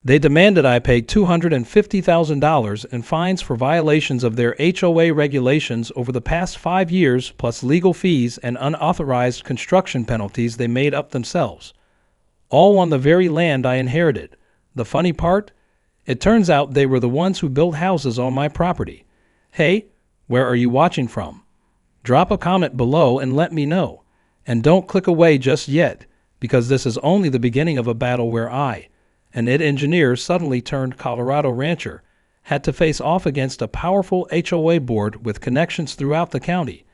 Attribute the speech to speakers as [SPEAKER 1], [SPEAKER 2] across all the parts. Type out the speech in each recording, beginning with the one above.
[SPEAKER 1] They demanded I pay $250,000 in fines for violations of their HOA regulations over the past 5 years, plus legal fees and unauthorized construction penalties they made up themselves. All on the very land I inherited. The funny part? It turns out they were the ones who built houses on my property. Hey, where are you watching from? Drop a comment below and let me know. And don't click away just yet, because this is only the beginning of a battle where I, an engineer suddenly turned Colorado rancher, had to face off against a powerful HOA board with connections throughout the county.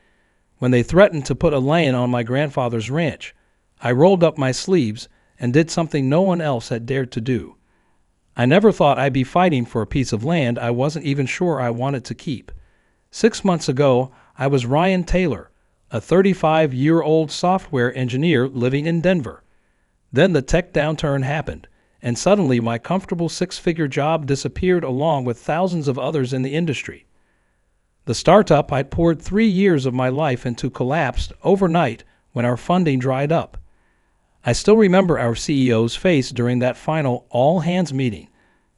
[SPEAKER 1] When they threatened to put a lane on my grandfather's ranch, I rolled up my sleeves and did something no one else had dared to do. I never thought I'd be fighting for a piece of land I wasn't even sure I wanted to keep. 6 months ago, I was Ryan Taylor, a 35-year-old software engineer living in Denver. Then the tech downturn happened, and suddenly my comfortable 6-figure job disappeared along with thousands of others in the industry. The startup I'd poured 3 years of my life into collapsed overnight when our funding dried up. I still remember our CEO's face during that final all-hands meeting,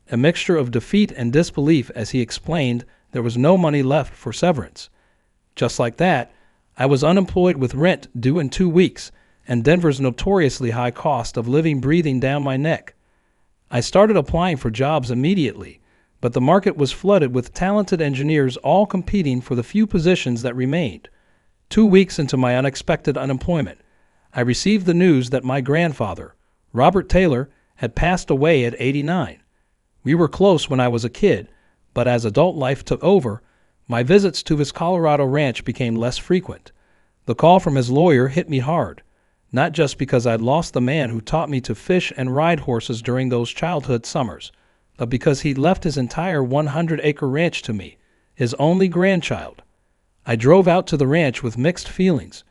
[SPEAKER 1] a mixture of defeat and disbelief as he explained there was no money left for severance. Just like that, I was unemployed with rent due in 2 weeks and Denver's notoriously high cost of living breathing down my neck. I started applying for jobs immediately, but the market was flooded with talented engineers all competing for the few positions that remained. 2 weeks into my unexpected unemployment, I received the news that my grandfather, Robert Taylor, had passed away at 89. We were close when I was a kid, but as adult life took over, my visits to his Colorado ranch became less frequent. The call from his lawyer hit me hard, not just because I'd lost the man who taught me to fish and ride horses during those childhood summers, but because he'd left his entire 100-acre ranch to me, his only grandchild. I drove out to the ranch with mixed feelings.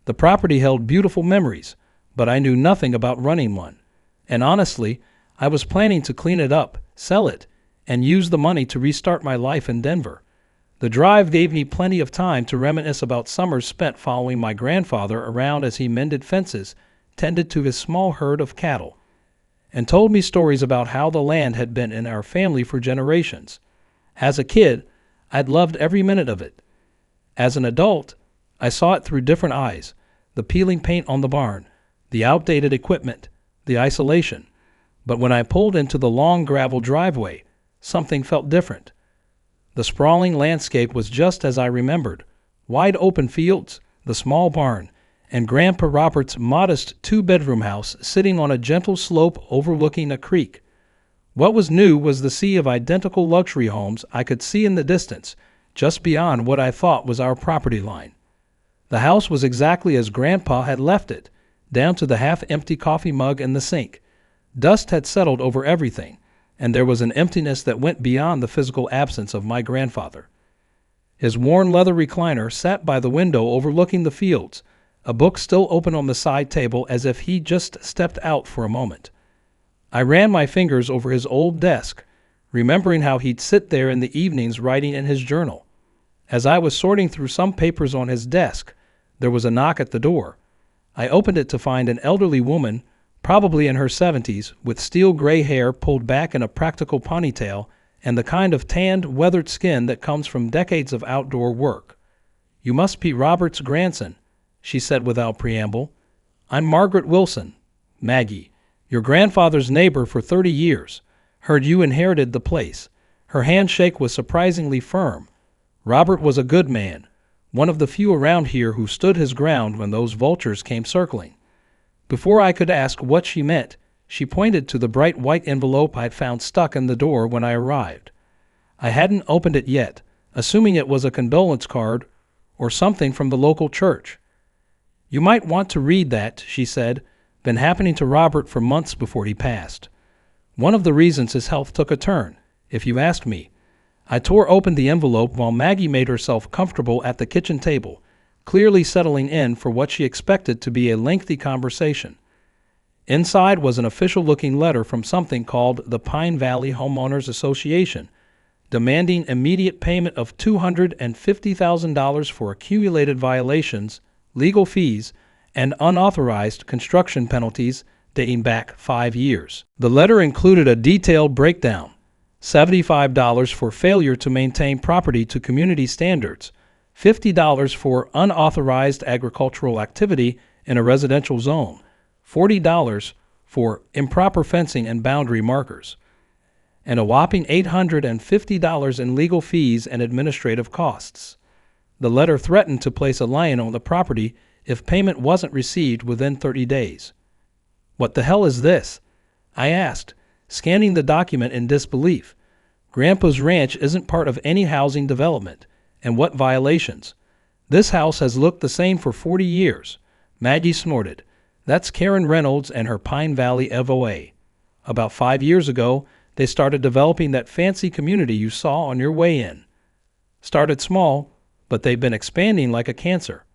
[SPEAKER 1] The property held beautiful memories, but I knew nothing about running one. And honestly, I was planning to clean it up, sell it, and use the money to restart my life in Denver. The drive gave me plenty of time to reminisce about summers spent following my grandfather around as he mended fences, tended to his small herd of cattle, and told me stories about how the land had been in our family for generations. As a kid, I'd loved every minute of it. As an adult, I saw it through different eyes: the peeling paint on the barn, the outdated equipment, the isolation. But when I pulled into the long gravel driveway, something felt different. The sprawling landscape was just as I remembered: wide open fields, the small barn, and Grandpa Robert's modest 2-bedroom house sitting on a gentle slope overlooking a creek. What was new was the sea of identical luxury homes I could see in the distance, just beyond what I thought was our property line. The house was exactly as Grandpa had left it, down to the half-empty coffee mug in the sink. Dust had settled over everything, and there was an emptiness that went beyond the physical absence of my grandfather. His worn leather recliner sat by the window overlooking the fields, a book still open on the side table as if he'd just stepped out for a moment. I ran my fingers over his old desk, remembering how he'd sit there in the evenings writing in his journal. As I was sorting through some papers on his desk, there was a knock at the door. I opened it to find an elderly woman, probably in her 70s, with steel gray hair pulled back in a practical ponytail and the kind of tanned, weathered skin that comes from decades of outdoor work. "You must be Robert's grandson," she said without preamble. "I'm Margaret Wilson, Maggie, your grandfather's neighbor for 30 years. Heard you inherited the place." Her handshake was surprisingly firm. Robert was a good man, one of the few around here who stood his ground when those vultures came circling. Before I could ask what she meant, she pointed to the bright white envelope I'd found stuck in the door when I arrived. I hadn't opened it yet, assuming it was a condolence card or something from the local church. "You might want to read that," she said. "Been happening to Robert for months before he passed. One of the reasons his health took a turn, if you ask me." I tore open the envelope while Maggie made herself comfortable at the kitchen table, clearly settling in for what she expected to be a lengthy conversation. Inside was an official-looking letter from something called the Pine Valley Homeowners Association, demanding immediate payment of $250,000 for accumulated violations, legal fees, and unauthorized construction penalties dating back 5 years. The letter included a detailed breakdown: $75 for failure to maintain property to community standards, $50 for unauthorized agricultural activity in a residential zone, $40 for improper fencing and boundary markers, and a whopping $850 in legal fees and administrative costs. The letter threatened to place a lien on the property if payment wasn't received within 30 days. "What the hell is this?" I asked, scanning the document in disbelief. Grandpa's ranch isn't part of any housing development. And what violations? "This house has looked the same for 40 years. Maggie snorted. "That's Karen Reynolds and her Pine Valley HOA. About 5 years ago, they started developing that fancy community you saw on your way in. Started small, but they've been expanding like a cancer.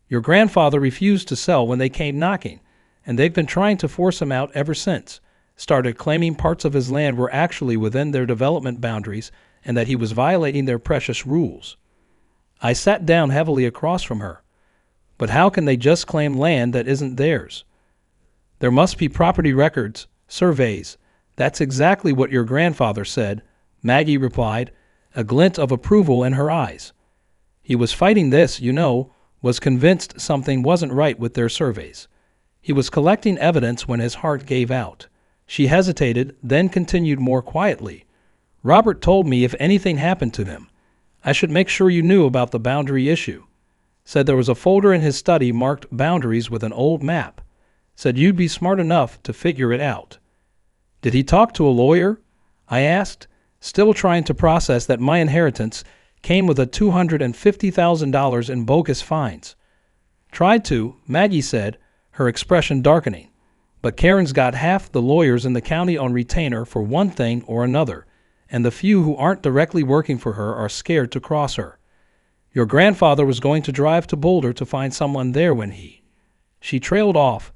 [SPEAKER 1] Your grandfather refused to sell when they came knocking, and they've been trying to force him out ever since. Started claiming parts of his land were actually within their development boundaries and that he was violating their precious rules." I sat down heavily across from her. "But how can they just claim land that isn't theirs?" "There must be property records, surveys. That's exactly what your grandfather said," Maggie replied, a glint of approval in her eyes. "He was fighting this, was convinced something wasn't right with their surveys. He was collecting evidence when his heart gave out." She hesitated, then continued more quietly. "Robert told me if anything happened to him, I should make sure you knew about the boundary issue. Said there was a folder in his study marked boundaries with an old map. Said you'd be smart enough to figure it out." "Did he talk to a lawyer?" I asked, still trying to process that my inheritance came with a $250,000 in bogus fines. "Tried to," Maggie said, her expression darkening. "But Karen's got half the lawyers in the county on retainer for one thing or another, and the few who aren't directly working for her are scared to cross her. Your grandfather was going to drive to Boulder to find someone there when he—" She trailed off,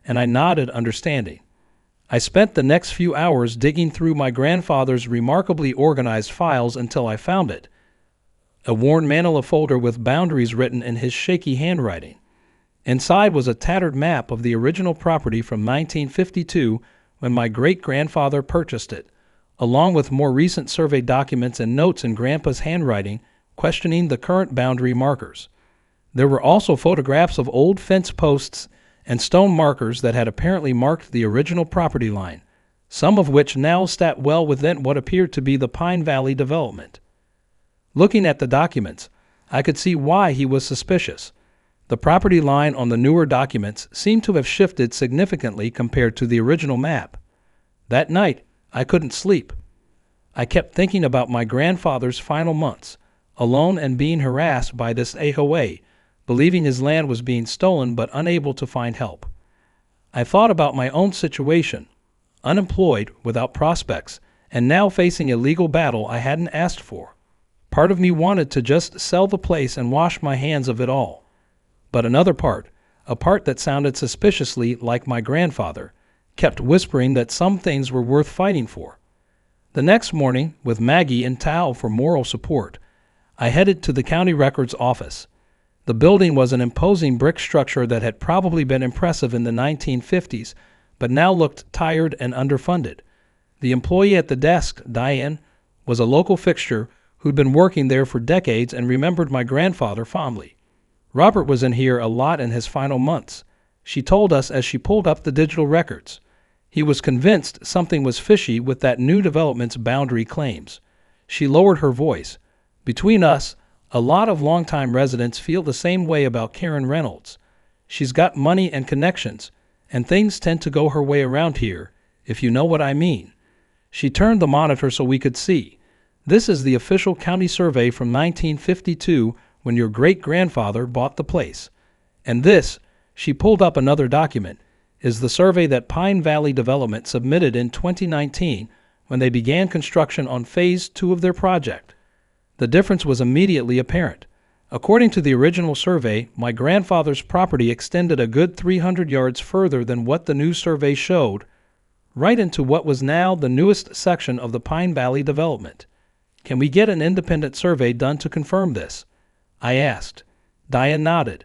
[SPEAKER 1] and I nodded understanding. I spent the next few hours digging through my grandfather's remarkably organized files until I found it. A worn manila folder with boundaries written in his shaky handwriting. Inside was a tattered map of the original property from 1952 when my great-grandfather purchased it, along with more recent survey documents and notes in Grandpa's handwriting questioning the current boundary markers. There were also photographs of old fence posts and stone markers that had apparently marked the original property line, some of which now sat well within what appeared to be the Pine Valley development. Looking at the documents, I could see why he was suspicious. The property line on the newer documents seemed to have shifted significantly compared to the original map. That night, I couldn't sleep. I kept thinking about my grandfather's final months, alone and being harassed by this HOA, believing his land was being stolen but unable to find help. I thought about my own situation, unemployed, without prospects, and now facing a legal battle I hadn't asked for. Part of me wanted to just sell the place and wash my hands of it all. But another part, a part that sounded suspiciously like my grandfather, kept whispering that some things were worth fighting for. The next morning, with Maggie in tow for moral support, I headed to the county records office. The building was an imposing brick structure that had probably been impressive in the 1950s, but now looked tired and underfunded. The employee at the desk, Diane, was a local fixture who'd been working there for decades and remembered my grandfather fondly. Robert was in here a lot in his final months, she told us as she pulled up the digital records. He was convinced something was fishy with that new development's boundary claims. She lowered her voice. "Between us, a lot of longtime residents feel the same way about Karen Reynolds. She's got money and connections, and things tend to go her way around here, if you know what I mean." She turned the monitor so we could see. "This is the official county survey from 1952 when your great-grandfather bought the place. And this," she pulled up another document, "is the survey that Pine Valley Development submitted in 2019 when they began construction on Phase 2 of their project." The difference was immediately apparent. According to the original survey, my grandfather's property extended a good 300 yards further than what the new survey showed, right into what was now the newest section of the Pine Valley development. "Can we get an independent survey done to confirm this?" I asked. Diane nodded.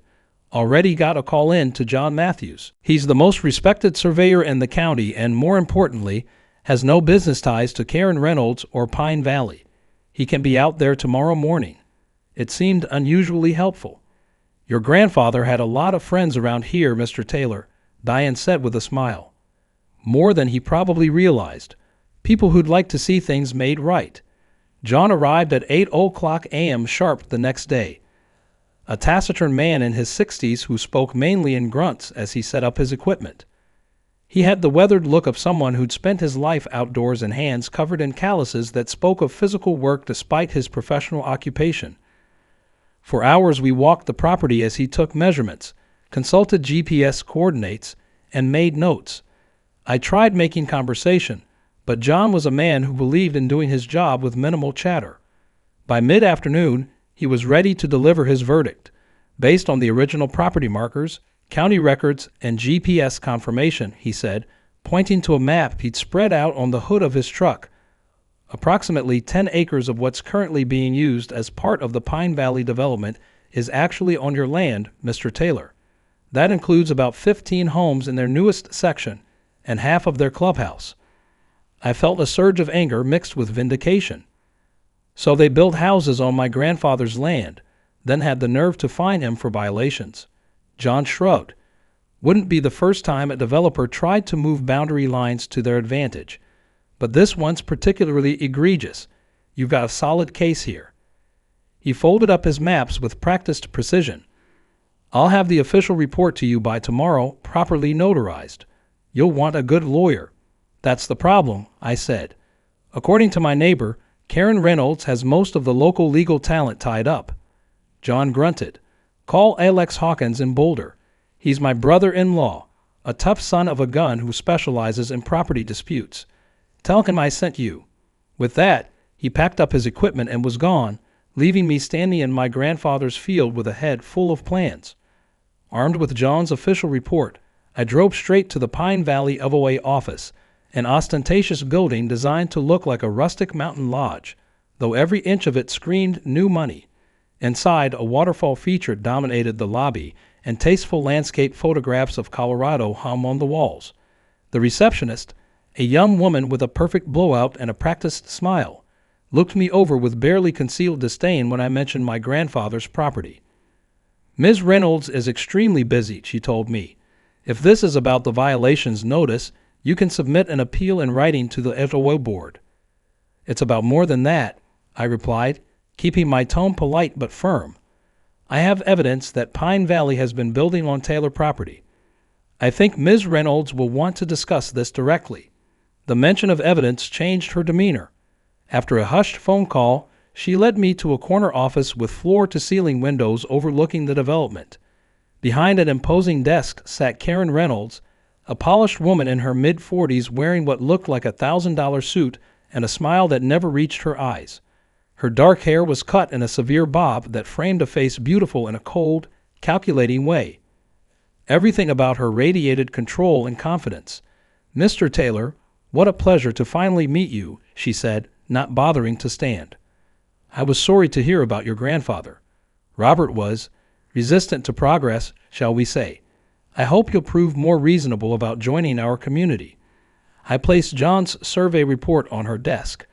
[SPEAKER 1] already got a call in to John Matthews. He's the most respected surveyor in the county and, more importantly, has no business ties to Karen Reynolds or Pine Valley. He can be out there tomorrow morning. It seemed unusually helpful. Your grandfather had a lot of friends around here, Mr. Taylor, Diane said with a smile. More than he probably realized. People who'd like to see things made right. John arrived at 8:00 a.m. sharp the next day. A taciturn man in his 60s who spoke mainly in grunts as he set up his equipment. He had the weathered look of someone who'd spent his life outdoors and hands covered in calluses that spoke of physical work despite his professional occupation. For hours we walked the property as he took measurements, consulted GPS coordinates, and made notes. I tried making conversation, but John was a man who believed in doing his job with minimal chatter. By mid-afternoon, he was ready to deliver his verdict, based on the original property markers, county records, and GPS confirmation, he said, pointing to a map he'd spread out on the hood of his truck. Approximately 10 acres of what's currently being used as part of the Pine Valley development is actually on your land, Mr. Taylor. That includes about 15 homes in their newest section and half of their clubhouse. I felt a surge of anger mixed with vindication. So they built houses on my grandfather's land, then had the nerve to fine him for violations. John shrugged. Wouldn't be the first time a developer tried to move boundary lines to their advantage. But this one's particularly egregious. You've got a solid case here. He folded up his maps with practiced precision. I'll have the official report to you by tomorrow, properly notarized. You'll want a good lawyer. That's the problem, I said. According to my neighbor, Karen Reynolds has most of the local legal talent tied up. John grunted. Call Alex Hawkins in Boulder. He's my brother-in-law, a tough son of a gun who specializes in property disputes. Tell him I sent you. With that, he packed up his equipment and was gone, leaving me standing in my grandfather's field with a head full of plans. Armed with John's official report, I drove straight to the Pine Valley HOA office, an ostentatious building designed to look like a rustic mountain lodge, though every inch of it screamed new money. Inside, a waterfall feature dominated the lobby, and tasteful landscape photographs of Colorado hung on the walls. The receptionist, a young woman with a perfect blowout and a practiced smile, looked me over with barely concealed disdain when I mentioned my grandfather's property. Ms. Reynolds is extremely busy, she told me. If this is about the violations notice, you can submit an appeal in writing to the HOA board. It's about more than that, I replied, keeping my tone polite but firm. I have evidence that Pine Valley has been building on Taylor property. I think Ms. Reynolds will want to discuss this directly. The mention of evidence changed her demeanor. After a hushed phone call, she led me to a corner office with floor-to-ceiling windows overlooking the development. Behind an imposing desk sat Karen Reynolds, a polished woman in her mid-40s wearing what looked like a $1,000 suit and a smile that never reached her eyes. Her dark hair was cut in a severe bob that framed a face beautiful in a cold, calculating way. Everything about her radiated control and confidence. Mr. Taylor, what a pleasure to finally meet you, she said, not bothering to stand. I was sorry to hear about your grandfather. Robert was resistant to progress, shall we say. I hope you'll prove more reasonable about joining our community. I placed John's survey report on her desk.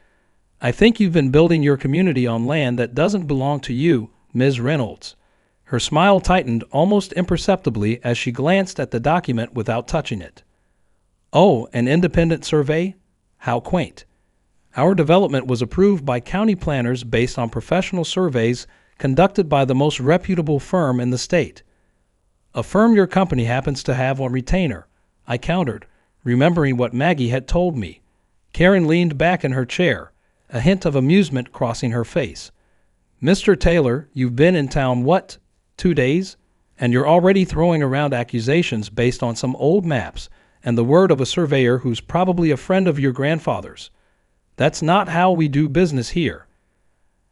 [SPEAKER 1] I think you've been building your community on land that doesn't belong to you, Ms. Reynolds. Her smile tightened almost imperceptibly as she glanced at the document without touching it. Oh, an independent survey? How quaint. Our development was approved by county planners based on professional surveys conducted by the most reputable firm in the state. A firm your company happens to have on retainer, I countered, remembering what Maggie had told me. Karen leaned back in her chair, a hint of amusement crossing her face. Mr. Taylor, you've been in town, 2 days? And you're already throwing around accusations based on some old maps and the word of a surveyor who's probably a friend of your grandfather's. That's not how we do business here.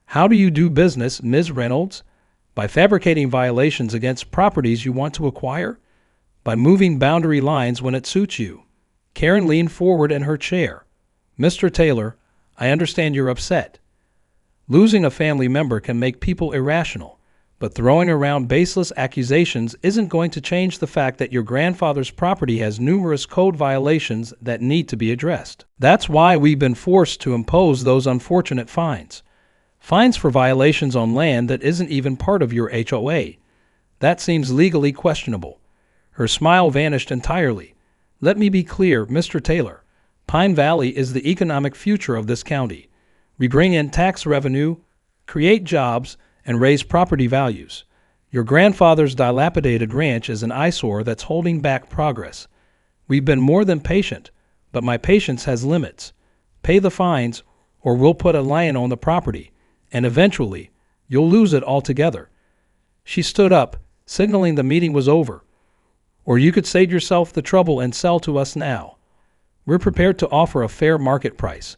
[SPEAKER 1] How do you do business, Ms. Reynolds? By fabricating violations against properties you want to acquire? By moving boundary lines when it suits you? Karen leaned forward in her chair. Mr. Taylor, I understand you're upset. Losing a family member can make people irrational, But throwing around baseless accusations isn't going to change the fact that your grandfather's property has numerous code violations that need to be addressed. That's why we've been forced to impose those unfortunate fines. Fines for violations on land that isn't even part of your HOA. That seems legally questionable. Her smile vanished entirely. Let me be clear, Mr. Taylor. Pine Valley is the economic future of this county. We bring in tax revenue, create jobs, and raise property values. Your grandfather's dilapidated ranch is an eyesore that's holding back progress. We've been more than patient, but my patience has limits. Pay the fines, or we'll put a lion on the property, and eventually, you'll lose it altogether. She stood up, signaling the meeting was over. Or you could save yourself the trouble and sell to us now. We're prepared to offer a fair market price.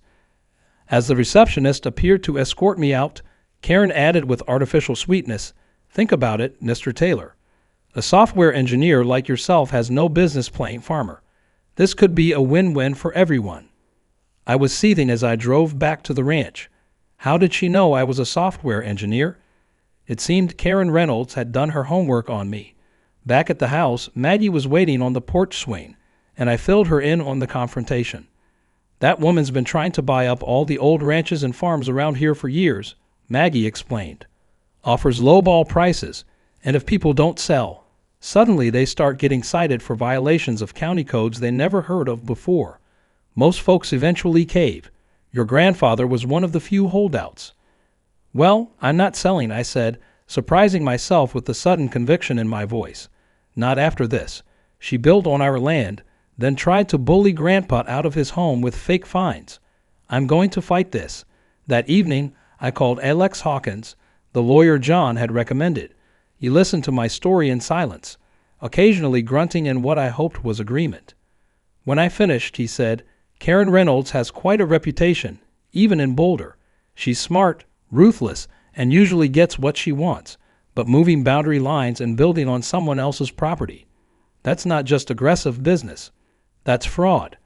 [SPEAKER 1] As the receptionist appeared to escort me out, Karen added with artificial sweetness, "Think about it, Mr. Taylor. A software engineer like yourself has no business playing farmer. This could be a win-win for everyone." I was seething as I drove back to the ranch. How did she know I was a software engineer? It seemed Karen Reynolds had done her homework on me. Back at the house, Maggie was waiting on the porch swing, and I filled her in on the confrontation. "That woman's been trying to buy up all the old ranches and farms around here for years," Maggie explained. "Offers lowball prices, and if people don't sell, suddenly they start getting cited for violations of county codes they never heard of before. Most folks eventually cave. Your grandfather was one of the few holdouts." "Well, I'm not selling," I said, surprising myself with the sudden conviction in my voice. "Not after this. She built on our land, then tried to bully Grandpa out of his home with fake fines. I'm going to fight this." That evening, I called Alex Hawkins, the lawyer John had recommended. He listened to my story in silence, occasionally grunting in what I hoped was agreement. When I finished, he said, "Karen Reynolds has quite a reputation, even in Boulder. She's smart, ruthless, and usually gets what she wants, but moving boundary lines and building on someone else's property. That's not just aggressive business. That's fraud."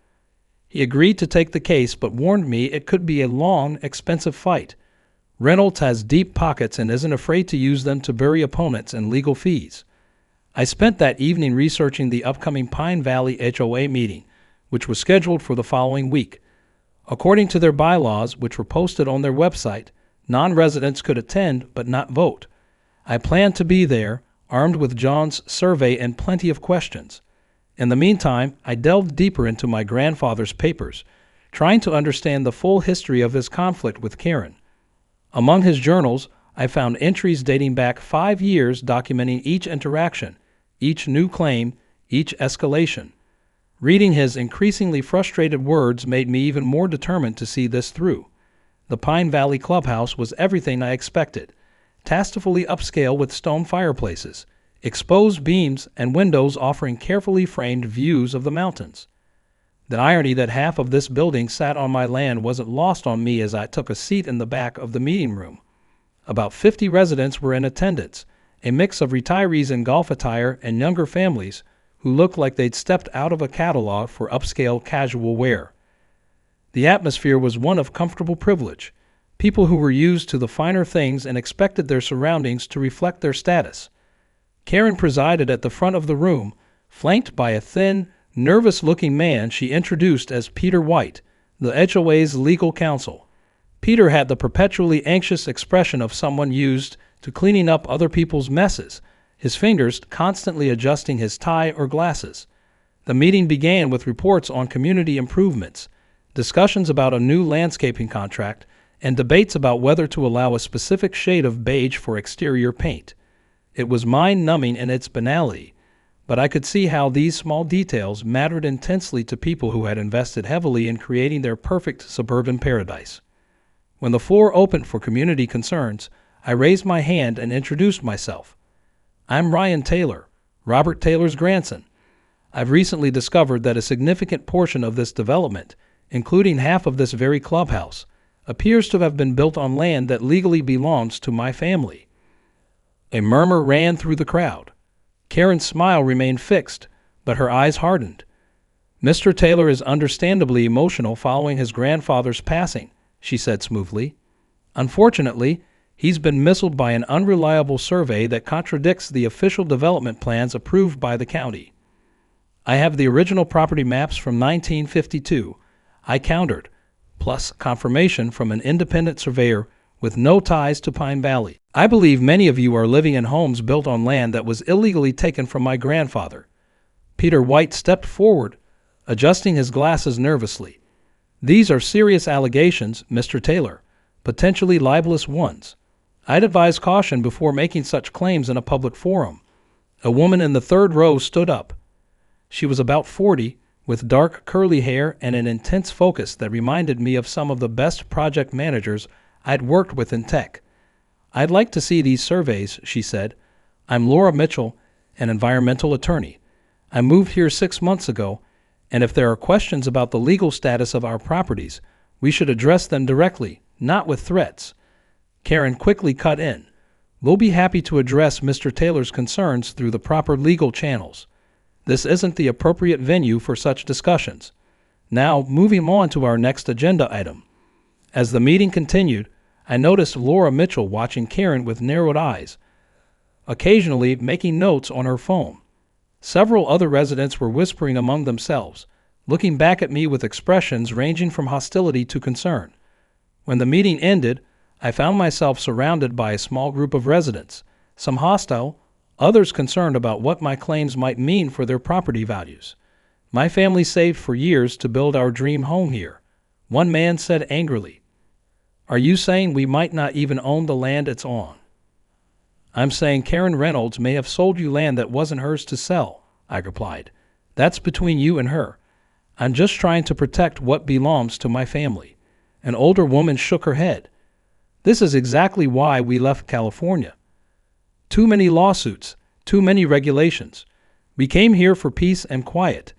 [SPEAKER 1] He agreed to take the case, but warned me it could be a long, expensive fight. Reynolds has deep pockets and isn't afraid to use them to bury opponents in legal fees. I spent that evening researching the upcoming Pine Valley HOA meeting, which was scheduled for the following week. According to their bylaws, which were posted on their website, non-residents could attend but not vote. I planned to be there, armed with John's survey and plenty of questions. In the meantime, I delved deeper into my grandfather's papers, trying to understand the full history of his conflict with Karen. Among his journals, I found entries dating back 5 years documenting each interaction, each new claim, each escalation. Reading his increasingly frustrated words made me even more determined to see this through. The Pine Valley clubhouse was everything I expected, tastefully upscale with stone fireplaces, exposed beams, and windows offering carefully framed views of the mountains. The irony that half of this building sat on my land wasn't lost on me as I took a seat in the back of the meeting room. About 50 residents were in attendance, a mix of retirees in golf attire and younger families who looked like they'd stepped out of a catalog for upscale casual wear. The atmosphere was one of comfortable privilege, people who were used to the finer things and expected their surroundings to reflect their status. Karen presided at the front of the room, flanked by a thin, nervous-looking man she introduced as Peter White, the HOA's legal counsel. Peter had the perpetually anxious expression of someone used to cleaning up other people's messes, his fingers constantly adjusting his tie or glasses. The meeting began with reports on community improvements, discussions about a new landscaping contract, and debates about whether to allow a specific shade of beige for exterior paint. It was mind-numbing in its banality, but I could see how these small details mattered intensely to people who had invested heavily in creating their perfect suburban paradise. When the floor opened for community concerns, I raised my hand and introduced myself. "I'm Ryan Taylor, Robert Taylor's grandson. I've recently discovered that a significant portion of this development, including half of this very clubhouse, appears to have been built on land that legally belongs to my family." A murmur ran through the crowd. Karen's smile remained fixed, but her eyes hardened. "Mr. Taylor is understandably emotional following his grandfather's passing," she said smoothly. "Unfortunately, He's been missiled by an unreliable survey that contradicts the official development plans approved by the county. I have the original property maps from 1952. I countered, plus confirmation from an independent surveyor with no ties to Pine Valley. I believe many of you are living in homes built on land that was illegally taken from my grandfather. Peter White stepped forward, adjusting his glasses nervously. These are serious allegations, Mr. Taylor, potentially libelous ones. I'd advise caution before making such claims in a public forum. A woman in the third row stood up. She was about 40, with dark curly hair and an intense focus that reminded me of some of the best project managers I'd worked with in tech. I'd like to see these surveys, she said. I'm Laura Mitchell, an environmental attorney. I moved here 6 months ago, and if there are questions about the legal status of our properties, we should address them directly, not with threats. Karen quickly cut in. We'll be happy to address Mr. Taylor's concerns through the proper legal channels. This isn't the appropriate venue for such discussions. Now, moving on to our next agenda item. As the meeting continued, I noticed Laura Mitchell watching Karen with narrowed eyes, occasionally making notes on her phone. Several other residents were whispering among themselves, looking back at me with expressions ranging from hostility to concern. When the meeting ended, I found myself surrounded by a small group of residents, some hostile, others concerned about what my claims might mean for their property values. My family saved for years to build our dream home here. One man said angrily, "Are you saying we might not even own the land it's on?" "I'm saying Karen Reynolds may have sold you land that wasn't hers to sell," I replied. "That's between you and her. I'm just trying to protect what belongs to my family." An older woman shook her head. "This is exactly why we left California. Too many lawsuits, too many regulations. We came here for peace and quiet."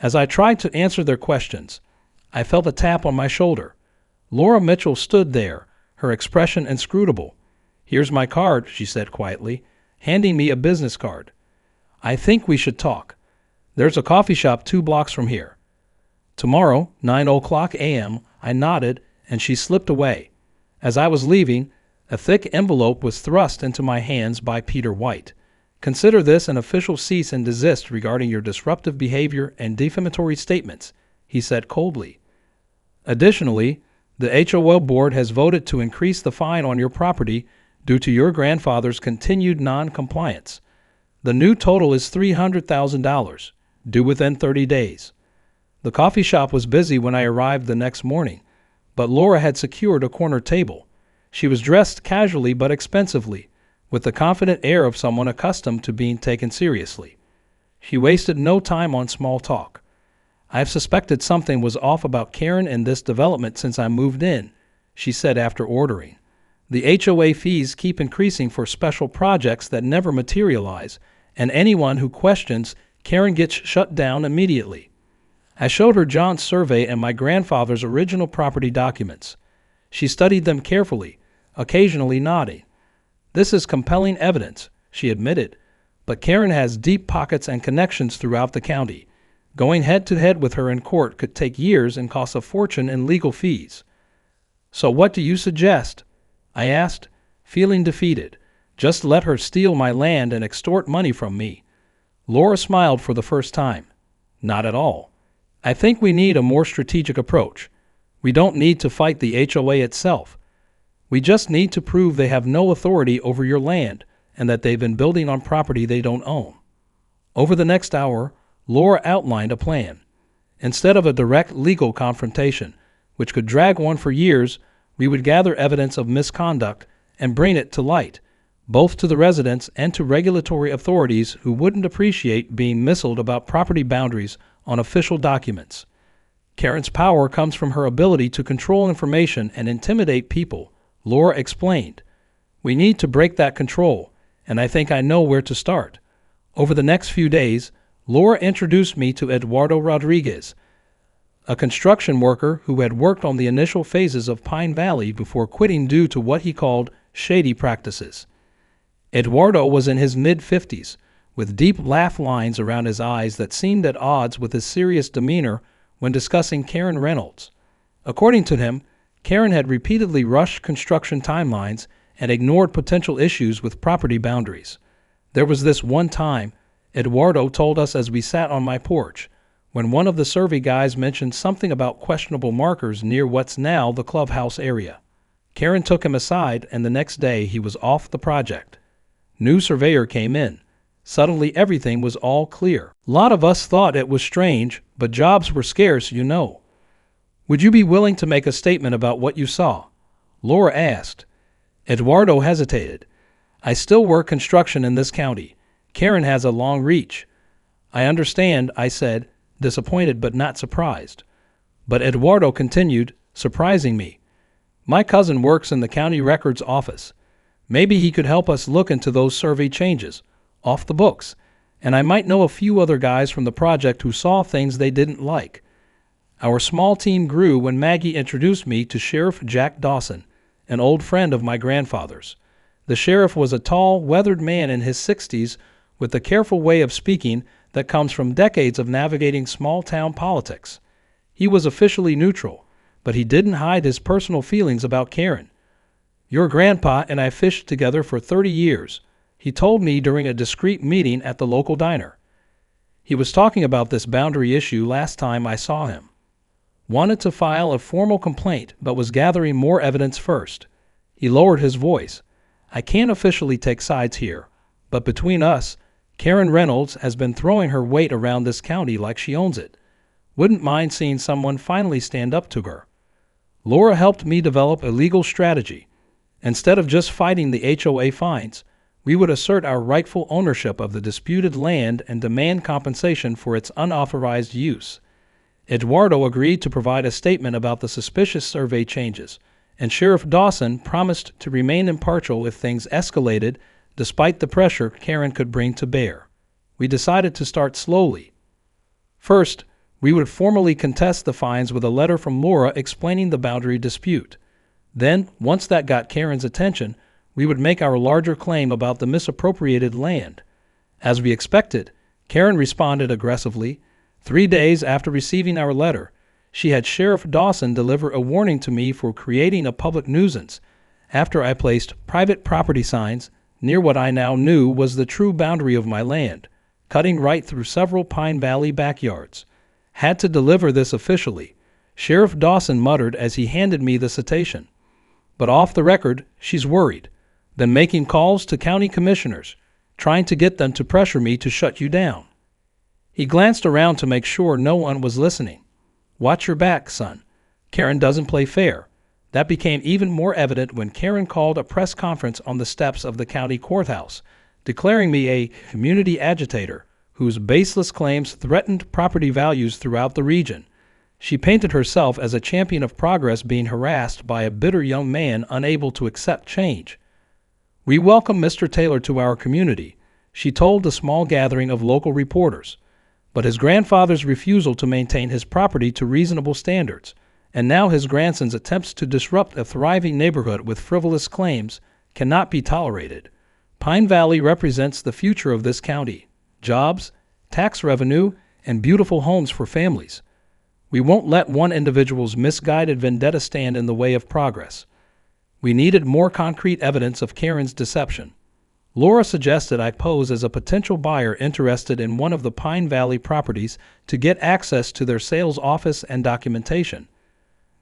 [SPEAKER 1] As I tried to answer their questions, I felt a tap on my shoulder. Laura Mitchell stood there, her expression inscrutable. "Here's my card," she said quietly, handing me a business card. "I think we should talk. There's a coffee shop 2 blocks from here." "Tomorrow, 9:00 a.m., I nodded, and she slipped away. As I was leaving, a thick envelope was thrust into my hands by Peter White. "Consider this an official cease and desist regarding your disruptive behavior and defamatory statements," he said coldly. "Additionally, the HOA board has voted to increase the fine on your property due to your grandfather's continued non-compliance. The new total is $300,000, due within 30 days. The coffee shop was busy when I arrived the next morning, but Laura had secured a corner table. She was dressed casually but expensively, with the confident air of someone accustomed to being taken seriously. She wasted no time on small talk. "I've suspected something was off about Karen and this development since I moved in," she said after ordering. "The HOA fees keep increasing for special projects that never materialize, and anyone who questions Karen gets shut down immediately." I showed her John's survey and my grandfather's original property documents. She studied them carefully, occasionally nodding. "This is compelling evidence," she admitted, "but Karen has deep pockets and connections throughout the county. Going head-to-head with her in court could take years and cost a fortune in legal fees." "So what do you suggest?" I asked, feeling defeated. "Just let her steal my land and extort money from me." Laura smiled for the first time. "Not at all. I think we need a more strategic approach. We don't need to fight the HOA itself. We just need to prove they have no authority over your land and that they've been building on property they don't own." Over the next hour, Laura outlined a plan. Instead of a direct legal confrontation, which could drag on for years, we would gather evidence of misconduct and bring it to light, both to the residents and to regulatory authorities who wouldn't appreciate being missiled about property boundaries on official documents. Karen's power comes from her ability to control information and intimidate people, Laura explained. "We need to break that control, and I think I know where to start." Over the next few days, Laura introduced me to Eduardo Rodriguez, a construction worker who had worked on the initial phases of Pine Valley before quitting due to what he called shady practices. Eduardo was in his mid-50s, with deep laugh lines around his eyes that seemed at odds with his serious demeanor when discussing Karen Reynolds. According to him, Karen had repeatedly rushed construction timelines and ignored potential issues with property boundaries. There was this one time, Eduardo told us as we sat on my porch, when one of the survey guys mentioned something about questionable markers near what's now the clubhouse area. Karen took him aside, and the next day he was off the project. New surveyor came in. Suddenly everything was all clear. A lot of us thought it was strange, but jobs were scarce, you know. Would you be willing to make a statement about what you saw? Laura asked. Eduardo hesitated. I still work construction in this county. Karen has a long reach. I understand, I said, disappointed but not surprised. But Eduardo continued, surprising me. My cousin works in the county records office. Maybe he could help us look into those survey changes, off the books, and I might know a few other guys from the project who saw things they didn't like. Our small team grew when Maggie introduced me to Sheriff Jack Dawson, an old friend of my grandfather's. The sheriff was a tall, weathered man in his 60s with a careful way of speaking that comes from decades of navigating small-town politics. He was officially neutral, but he didn't hide his personal feelings about Karen. Your grandpa and I fished together for 30 years, he told me during a discreet meeting at the local diner. He was talking about this boundary issue last time I saw him. Wanted to file a formal complaint, but was gathering more evidence first. He lowered his voice. I can't officially take sides here, but between us, Karen Reynolds has been throwing her weight around this county like she owns it. Wouldn't mind seeing someone finally stand up to her. Laura helped me develop a legal strategy. Instead of just fighting the HOA fines, we would assert our rightful ownership of the disputed land and demand compensation for its unauthorized use. Eduardo agreed to provide a statement about the suspicious survey changes, and Sheriff Dawson promised to remain impartial if things escalated, despite the pressure Karen could bring to bear. We decided to start slowly. First, we would formally contest the fines with a letter from Laura explaining the boundary dispute. Then, once that got Karen's attention, we would make our larger claim about the misappropriated land. As we expected, Karen responded aggressively. 3 days after receiving our letter, she had Sheriff Dawson deliver a warning to me for creating a public nuisance after I placed private property signs near what I now knew was the true boundary of my land, cutting right through several Pine Valley backyards. Had to deliver this officially, Sheriff Dawson muttered as he handed me the citation. But off the record, she's worried, then making calls to county commissioners, trying to get them to pressure me to shut you down. He glanced around to make sure no one was listening. Watch your back, son. Karen doesn't play fair. That became even more evident when Karen called a press conference on the steps of the county courthouse, declaring me a community agitator whose baseless claims threatened property values throughout the region. She painted herself as a champion of progress being harassed by a bitter young man unable to accept change. We welcome Mr. Taylor to our community, she told the small gathering of local reporters. But his grandfather's refusal to maintain his property to reasonable standards, and now his grandson's attempts to disrupt a thriving neighborhood with frivolous claims, cannot be tolerated. Pine Valley represents the future of this county: jobs, tax revenue, and beautiful homes for families. We won't let one individual's misguided vendetta stand in the way of progress. We needed more concrete evidence of Karen's deception. Laura suggested I pose as a potential buyer interested in one of the Pine Valley properties to get access to their sales office and documentation.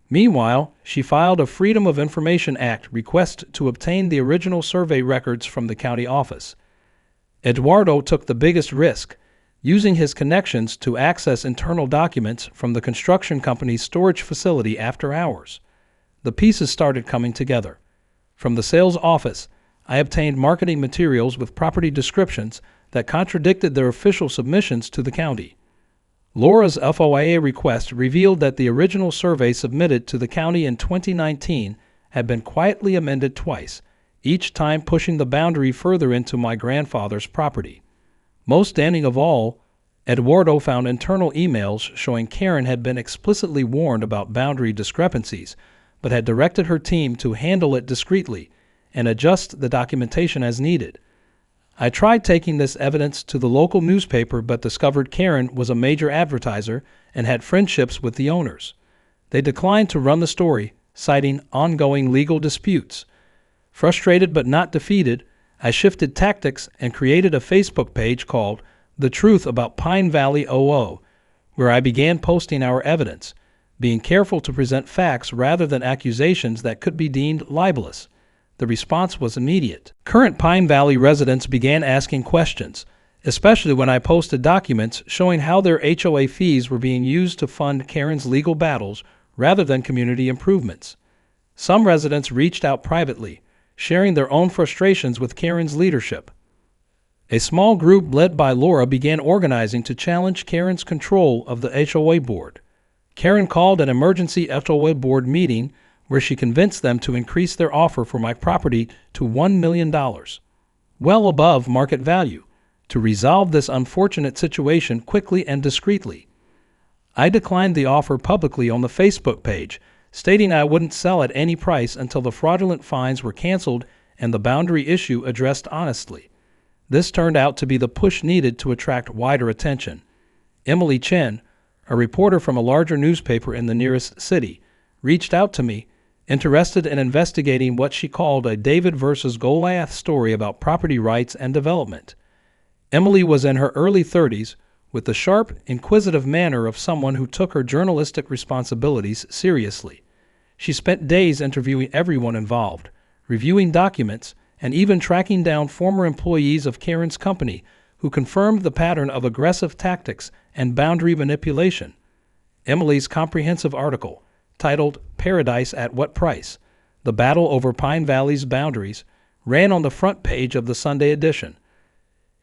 [SPEAKER 1] Meanwhile, she filed a Freedom of Information Act request to obtain the original survey records from the county office. Eduardo took the biggest risk, using his connections to access internal documents from the construction company's storage facility after hours. The pieces started coming together. From the sales office, I obtained marketing materials with property descriptions that contradicted their official submissions to the county. Laura's FOIA request revealed that the original survey submitted to the county in 2019 had been quietly amended twice, each time pushing the boundary further into my grandfather's property. Most damning of all, Eduardo found internal emails showing Karen had been explicitly warned about boundary discrepancies, but had directed her team to handle it discreetly and adjust the documentation as needed. I tried taking this evidence to the local newspaper but discovered Karen was a major advertiser and had friendships with the owners. They declined to run the story, citing ongoing legal disputes. Frustrated but not defeated, I shifted tactics and created a Facebook page called The Truth About Pine Valley OO, where I began posting our evidence, being careful to present facts rather than accusations that could be deemed libelous. The response was immediate. Current Pine Valley residents began asking questions, especially when I posted documents showing how their HOA fees were being used to fund Karen's legal battles rather than community improvements. Some residents reached out privately, sharing their own frustrations with Karen's leadership. A small group led by Laura began organizing to challenge Karen's control of the HOA board. Karen called an emergency HOA board meeting where she convinced them to increase their offer for my property to $1 million, well above market value, to resolve this unfortunate situation quickly and discreetly. I declined the offer publicly on the Facebook page, stating I wouldn't sell at any price until the fraudulent fines were canceled and the boundary issue addressed honestly. This turned out to be the push needed to attract wider attention. Emily Chen, a reporter from a larger newspaper in the nearest city, reached out to me, interested in investigating what she called a David versus Goliath story about property rights and development. Emily was in her early 30s, with the sharp, inquisitive manner of someone who took her journalistic responsibilities seriously. She spent days interviewing everyone involved, reviewing documents, and even tracking down former employees of Karen's company who confirmed the pattern of aggressive tactics and boundary manipulation. Emily's comprehensive article, titled Paradise at What Price? The Battle Over Pine Valley's Boundaries, ran on the front page of the Sunday edition.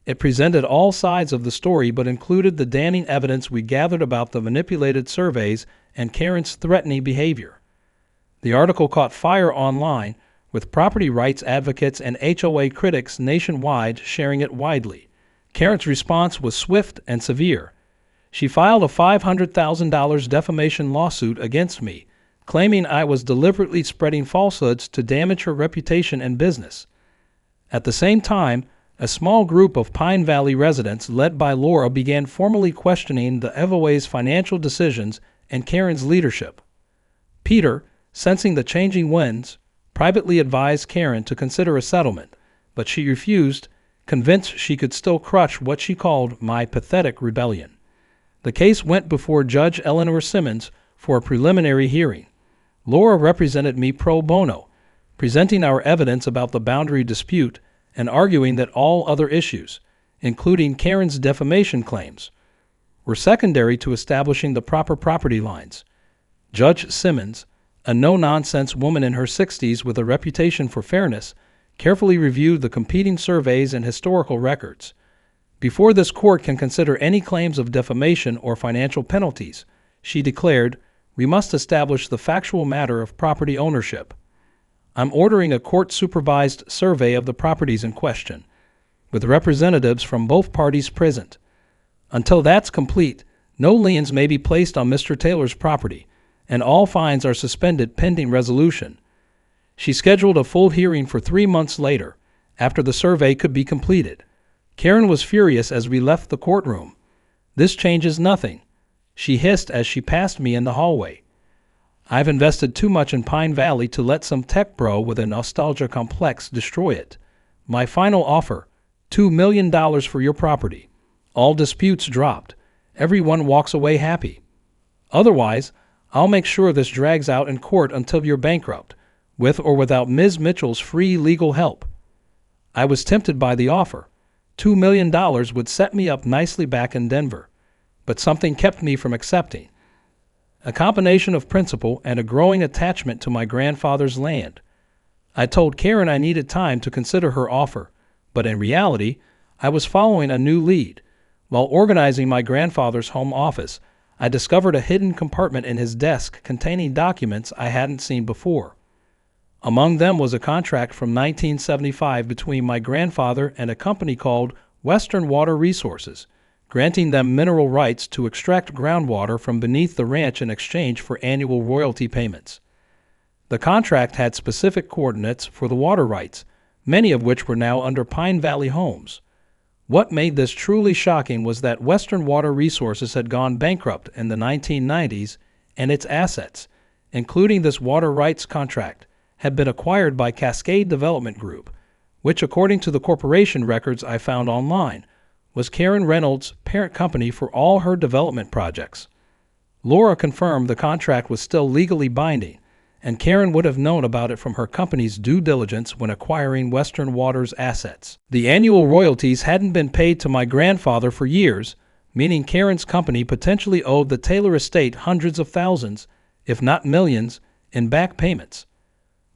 [SPEAKER 1] It presented all sides of the story but included the damning evidence we gathered about the manipulated surveys and Karen's threatening behavior. The article caught fire online, with property rights advocates and HOA critics nationwide sharing it widely. Karen's response was swift and severe. She filed a $500,000 defamation lawsuit against me, claiming I was deliberately spreading falsehoods to damage her reputation and business. At the same time, a small group of Pine Valley residents led by Laura began formally questioning the HOA's financial decisions and Karen's leadership. Peter, sensing the changing winds, privately advised Karen to consider a settlement, but she refused, convinced she could still crush what she called my pathetic rebellion. The case went before Judge Eleanor Simmons for a preliminary hearing. Laura represented me pro bono, presenting our evidence about the boundary dispute and arguing that all other issues, including Karen's defamation claims, were secondary to establishing the proper property lines. Judge Simmons, a no-nonsense woman in her 60s with a reputation for fairness, carefully reviewed the competing surveys and historical records. Before this court can consider any claims of defamation or financial penalties, she declared, we must establish the factual matter of property ownership. I'm ordering a court-supervised survey of the properties in question, with representatives from both parties present. Until that's complete, no liens may be placed on Mr. Taylor's property, and all fines are suspended pending resolution. She scheduled a full hearing for 3 months later, after the survey could be completed. Karen was furious as we left the courtroom. This changes nothing, she hissed as she passed me in the hallway. I've invested too much in Pine Valley to let some tech bro with a nostalgia complex destroy it. My final offer, $2 million for your property. All disputes dropped. Everyone walks away happy. Otherwise, I'll make sure this drags out in court until you're bankrupt, with or without Ms. Mitchell's free legal help. I was tempted by the offer. $2 million would set me up nicely back in Denver, but something kept me from accepting. A combination of principle and a growing attachment to my grandfather's land. I told Karen I needed time to consider her offer, but in reality, I was following a new lead. While organizing my grandfather's home office, I discovered a hidden compartment in his desk containing documents I hadn't seen before. Among them was a contract from 1975 between my grandfather and a company called Western Water Resources, granting them mineral rights to extract groundwater from beneath the ranch in exchange for annual royalty payments. The contract had specific coordinates for the water rights, many of which were now under Pine Valley homes. What made this truly shocking was that Western Water Resources had gone bankrupt in the 1990s, and its assets, including this water rights contract, had been acquired by Cascade Development Group, which, according to the corporation records I found online, was Karen Reynolds' parent company for all her development projects. Laura confirmed the contract was still legally binding, and Karen would have known about it from her company's due diligence when acquiring Western Water's assets. The annual royalties hadn't been paid to my grandfather for years, meaning Karen's company potentially owed the Taylor estate hundreds of thousands, if not millions, in back payments.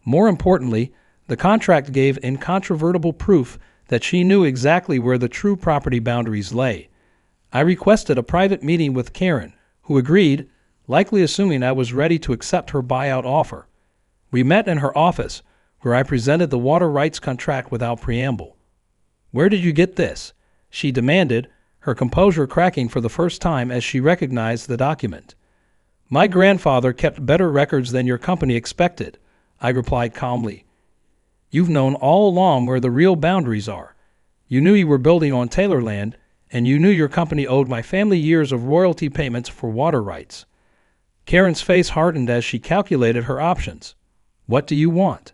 [SPEAKER 1] More importantly, the contract gave incontrovertible proof that she knew exactly where the true property boundaries lay. I requested a private meeting with Karen, who agreed, likely assuming I was ready to accept her buyout offer. We met in her office, where I presented the water rights contract without preamble. "Where did you get this?" she demanded, her composure cracking for the first time as she recognized the document. "My grandfather kept better records than your company expected," I replied calmly. "You've known all along where the real boundaries are. You knew you were building on Taylor land, and you knew your company owed my family years of royalty payments for water rights." Karen's face hardened as she calculated her options. "What do you want?"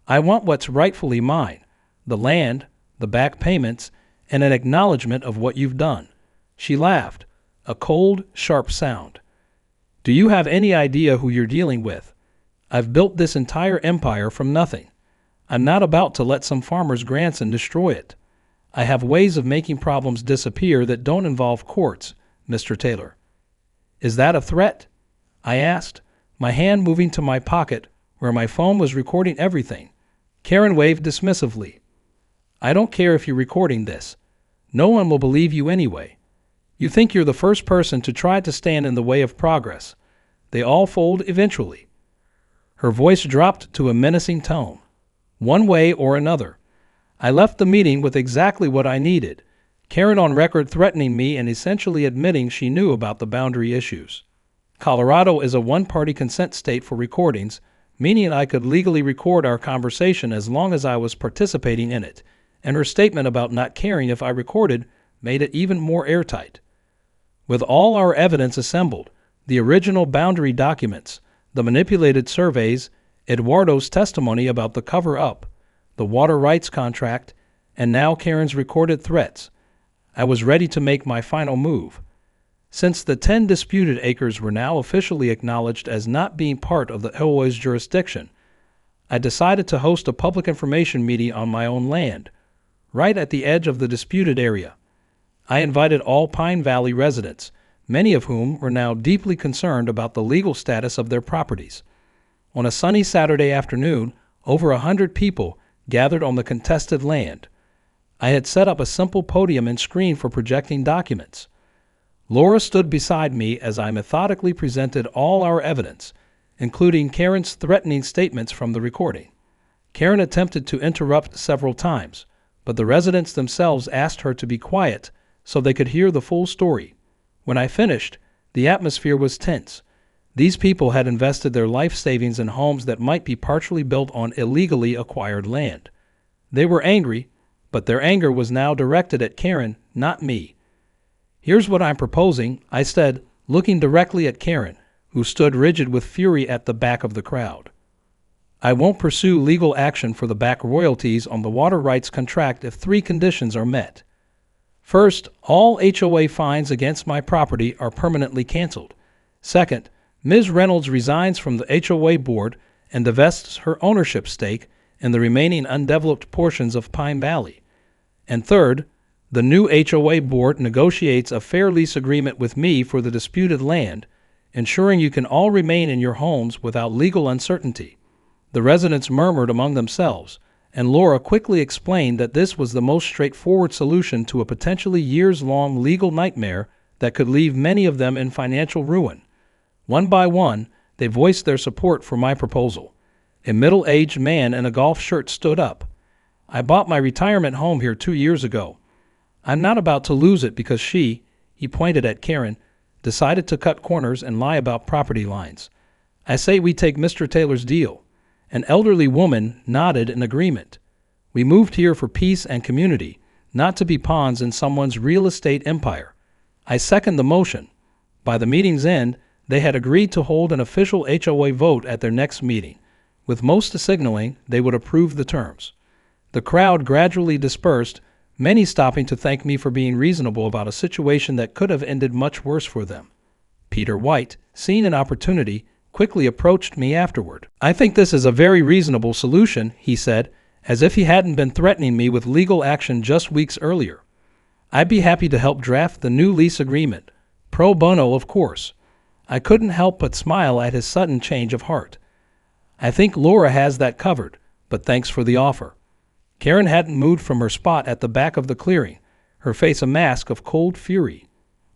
[SPEAKER 1] "I want what's rightfully mine, the land, the back payments, and an acknowledgement of what you've done." She laughed, a cold, sharp sound. "Do you have any idea who you're dealing with? I've built this entire empire from nothing. I'm not about to let some farmer's grandson destroy it. I have ways of making problems disappear that don't involve courts, Mr. Taylor." "Is that a threat?" I asked, my hand moving to my pocket where my phone was recording everything. Karen waved dismissively. "I don't care if you're recording this. No one will believe you anyway. You think you're the first person to try to stand in the way of progress. They all fold eventually." Her voice dropped to a menacing tone. One way or another. I left the meeting with exactly what I needed, Karen on record threatening me and essentially admitting she knew about the boundary issues. Colorado is a one-party consent state for recordings, meaning I could legally record our conversation as long as I was participating in it, and her statement about not caring if I recorded made it even more airtight. With all our evidence assembled, the original boundary documents, the manipulated surveys, Eduardo's testimony about the cover-up, the water rights contract, and now Karen's recorded threats, I was ready to make my final move. Since the 10 disputed acres were now officially acknowledged as not being part of the HOA's jurisdiction, I decided to host a public information meeting on my own land, right at the edge of the disputed area. I invited all Pine Valley residents, many of whom were now deeply concerned about the legal status of their properties. On a sunny Saturday afternoon, over 100 people gathered on the contested land. I had set up a simple podium and screen for projecting documents. Laura stood beside me as I methodically presented all our evidence, including Karen's threatening statements from the recording. Karen attempted to interrupt several times, but the residents themselves asked her to be quiet so they could hear the full story. When I finished, the atmosphere was tense. These people had invested their life savings in homes that might be partially built on illegally acquired land. They were angry, but their anger was now directed at Karen, not me. "Here's what I'm proposing," I said, looking directly at Karen, who stood rigid with fury at the back of the crowd. "I won't pursue legal action for the back royalties on the water rights contract if 3 conditions are met. First, all HOA fines against my property are permanently canceled. Second, Ms. Reynolds resigns from the HOA board and divests her ownership stake in the remaining undeveloped portions of Pine Valley. And third, the new HOA board negotiates a fair lease agreement with me for the disputed land, ensuring you can all remain in your homes without legal uncertainty." The residents murmured among themselves, and Laura quickly explained that this was the most straightforward solution to a potentially years-long legal nightmare that could leave many of them in financial ruin. One by one, they voiced their support for my proposal. A middle-aged man in a golf shirt stood up. "I bought my retirement home here 2 years ago. I'm not about to lose it because he pointed at Karen, decided to cut corners and lie about property lines. I say we take Mr. Taylor's deal." An elderly woman nodded in agreement. "We moved here for peace and community, not to be pawns in someone's real estate empire." I second the motion. By the meeting's end, they had agreed to hold an official HOA vote at their next meeting. with most signaling they would approve the terms. The crowd gradually dispersed, many stopping to thank me for being reasonable about a situation that could have ended much worse for them. Peter White, seeing an opportunity, quickly approached me afterward. "I think this is a very reasonable solution," he said, as if he hadn't been threatening me with legal action just weeks earlier. "I'd be happy to help draft the new lease agreement. Pro bono, of course." I couldn't help but smile at his sudden change of heart. "I think Laura has that covered, but thanks for the offer." Karen hadn't moved from her spot at the back of the clearing, her face a mask of cold fury.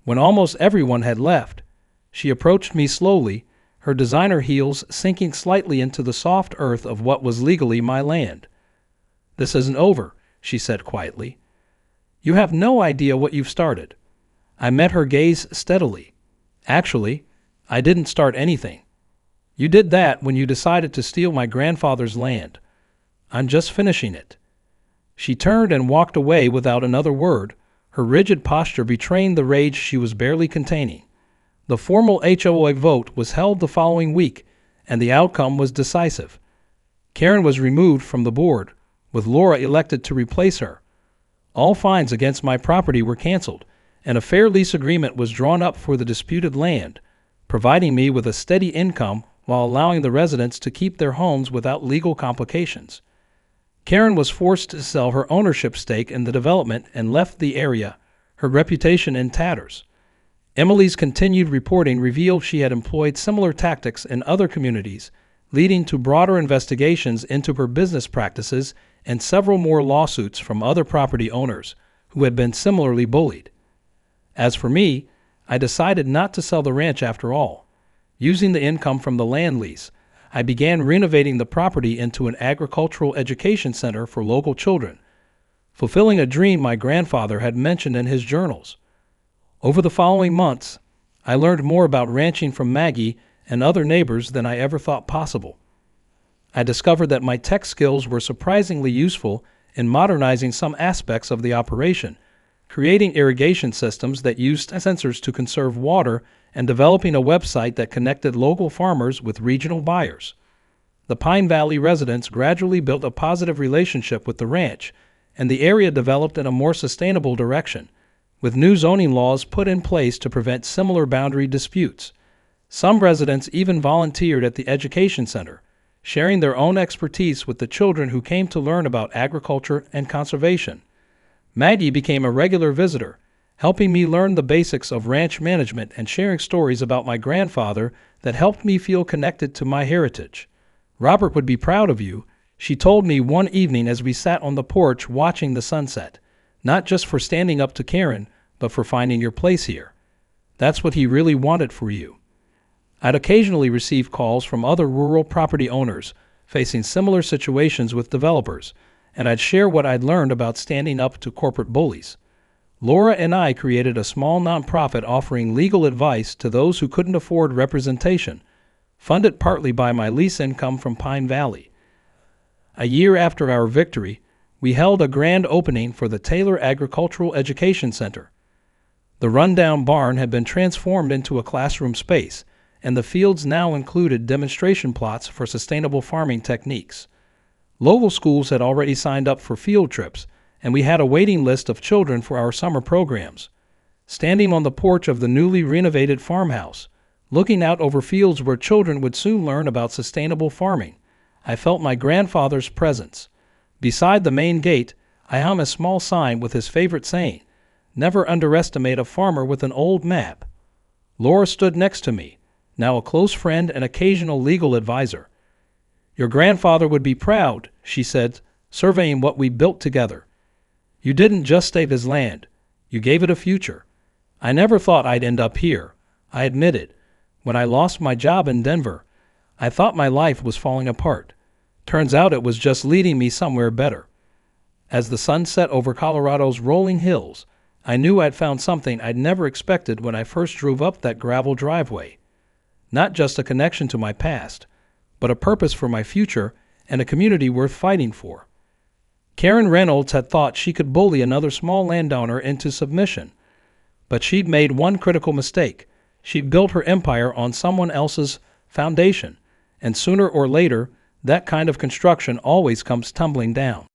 [SPEAKER 1] When almost everyone had left, she approached me slowly, her designer heels sinking slightly into the soft earth of what was legally my land. "This isn't over," she said quietly. "You have no idea what you've started." I met her gaze steadily. "Actually, I didn't start anything. You did that when you decided to steal my grandfather's land. I'm just finishing it." She turned and walked away without another word, her rigid posture betraying the rage she was barely containing. The formal HOA vote was held the following week, and the outcome was decisive. Karen was removed from the board, with Laura elected to replace her. All fines against my property were canceled, and a fair lease agreement was drawn up for the disputed land, providing me with a steady income while allowing the residents to keep their homes without legal complications. Karen was forced to sell her ownership stake in the development and left the area, her reputation in tatters. Emily's continued reporting revealed she had employed similar tactics in other communities, leading to broader investigations into her business practices and several more lawsuits from other property owners who had been similarly bullied. As for me, I decided not to sell the ranch after all. Using the income from the land lease, I began renovating the property into an agricultural education center for local children, fulfilling a dream my grandfather had mentioned in his journals. Over the following months, I learned more about ranching from Maggie and other neighbors than I ever thought possible. I discovered that my tech skills were surprisingly useful in modernizing some aspects of the operation, creating irrigation systems that used sensors to conserve water, and developing a website that connected local farmers with regional buyers. The Pine Valley residents gradually built a positive relationship with the ranch, and the area developed in a more sustainable direction, with new zoning laws put in place to prevent similar boundary disputes. Some residents even volunteered at the education center, sharing their own expertise with the children who came to learn about agriculture and conservation. Maggie became a regular visitor, helping me learn the basics of ranch management and sharing stories about my grandfather that helped me feel connected to my heritage. "Robert would be proud of you," she told me one evening as we sat on the porch watching the sunset, "not just for standing up to Karen, but for finding your place here. That's what he really wanted for you." I'd occasionally receive calls from other rural property owners facing similar situations with developers, and I'd share what I'd learned about standing up to corporate bullies. Laura and I created a small nonprofit offering legal advice to those who couldn't afford representation, funded partly by my lease income from Pine Valley. A year after our victory, we held a grand opening for the Taylor Agricultural Education Center. The rundown barn had been transformed into a classroom space, and the fields now included demonstration plots for sustainable farming techniques. Local schools had already signed up for field trips, and we had a waiting list of children for our summer programs. Standing on the porch of the newly renovated farmhouse, looking out over fields where children would soon learn about sustainable farming, I felt my grandfather's presence. Beside the main gate, I hung a small sign with his favorite saying, "Never underestimate a farmer with an old map." Laura stood next to me, now a close friend and occasional legal advisor. "Your grandfather would be proud," she said, surveying what we built together. "You didn't just save his land, you gave it a future." I never thought I'd end up here, I admitted. When I lost my job in Denver, I thought my life was falling apart. Turns out it was just leading me somewhere better. As the sun set over Colorado's rolling hills, I knew I'd found something I'd never expected when I first drove up that gravel driveway. Not just a connection to my past, but a purpose for my future and a community worth fighting for. Karen Reynolds had thought she could bully another small landowner into submission, but she'd made one critical mistake. She'd built her empire on someone else's foundation, and sooner or later, that kind of construction always comes tumbling down.